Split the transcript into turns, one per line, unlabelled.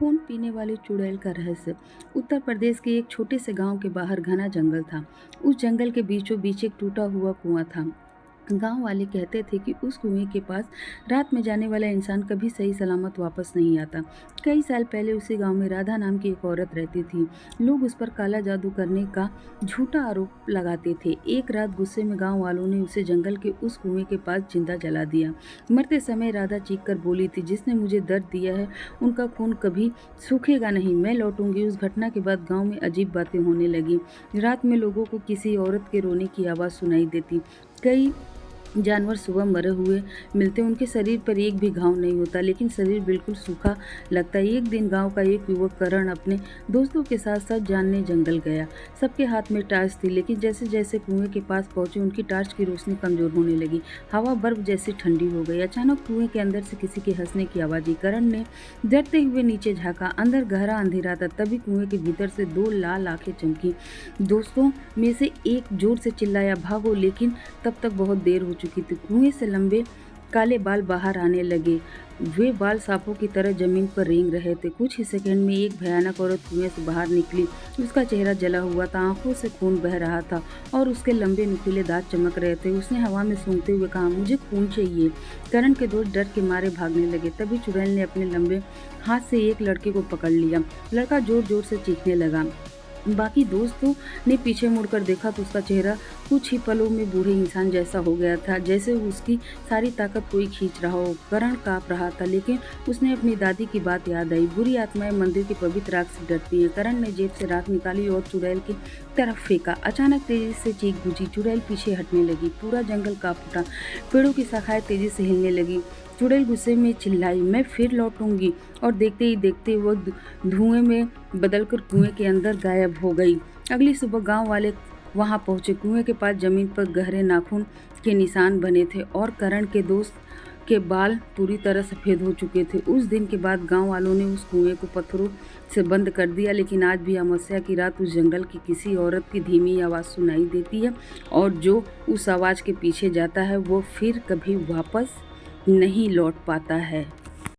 खून पीने वाली चुड़ैल का रहस्य। उत्तर प्रदेश के एक छोटे से गांव के बाहर घना जंगल था। उस जंगल के बीचों बीच एक टूटा हुआ कुआं था। गांव वाले कहते थे कि उस कुएं के पास रात में जाने वाला इंसान कभी सही सलामत वापस नहीं आता। कई साल पहले उसी गांव में राधा नाम की एक औरत रहती थी। लोग उस पर काला जादू करने का झूठा आरोप लगाते थे। एक रात गुस्से में गांव वालों ने उसे जंगल के उस कुएं के पास जिंदा जला दिया। मरते समय राधा चीख कर बोली थी, जिसने मुझे दर्द दिया है उनका खून कभी सूखेगा नहीं, मैं लौटूंगी। उस घटना के बाद गांव में अजीब बातें होने लगी। रात में लोगों को किसी औरत के रोने की आवाज़ सुनाई देती। कई जानवर सुबह मरे हुए मिलते, उनके शरीर पर एक भी घाव नहीं होता, लेकिन शरीर बिल्कुल सूखा लगता। एक दिन गांव का एक युवक करण अपने दोस्तों के साथ साथ जानने जंगल गया। सबके हाथ में टॉर्च थी, लेकिन जैसे जैसे कुएं के पास पहुंचे उनकी टॉर्च की रोशनी कमजोर होने लगी। हवा बर्फ जैसी ठंडी हो गई। अचानक कुएं के अंदर से किसी के हंसने की आवाज़ आई। करण ने डरते हुए नीचे झाँका। अंदर गहरा अंधेरा था। तभी कुएं के भीतर से दो लाल आंखें चमकी। दोस्तों में से एक जोर से चिल्लाया, भागो! लेकिन तब तक बहुत देर हो चुकी थी। कुएं से लंबे काले बाल बाहर आने लगे। वे बाल सांपों की तरह जमीन पर रेंग रहे थे। कुछ ही सेकंड में एक भयानक औरत कुएं से बाहर निकली। उसका चेहरा जला हुआ था, आंखों से खून बह रहा था और उसके लंबे नुकीले दांत चमक रहे थे। उसने हवा में सूंघते हुए कहा, मुझे खून चाहिए। करण के दोस्त डर के मारे भागने लगे। तभी चुड़ैल ने अपने लंबे हाथ से एक लड़के को पकड़ लिया। लड़का जोर जोर से चीखने लगा। बाकी दोस्तों ने पीछे मुड़कर देखा तो उसका चेहरा कुछ ही पलों में बूढ़े इंसान जैसा हो गया था, जैसे उसकी सारी ताकत कोई खींच रहा हो। करण कांप रहा था, लेकिन उसने अपनी दादी की बात याद आई, बुरी आत्माएं मंदिर की पवित्र आग से डरती हैं। करण ने जेब से राख निकाली और चुड़ैल की तरफ फेंका। अचानक तेजी से चीख गूंजी। चुड़ैल पीछे हटने लगी। पूरा जंगल कांप उठा। पेड़ों की शाखाएं तेजी से हिलने लगी। चुड़ैल गुस्से में चिल्लाई, मैं फिर लौटूंगी, और देखते ही देखते वह धुएं में बदलकर कुएं के अंदर गायब हो गई। अगली सुबह गांव वाले वहां पहुंचे। कुएं के पास जमीन पर गहरे नाखून के निशान बने थे और करण के दोस्त के बाल पूरी तरह सफ़ेद हो चुके थे। उस दिन के बाद गांव वालों ने उस कुएं को पत्थरों से बंद कर दिया, लेकिन आज भी अमावस्या की रात उस जंगल की किसी औरत की धीमी आवाज़ सुनाई देती है, और जो उस आवाज़ के पीछे जाता है वो फिर कभी वापस नहीं लौट पाता है।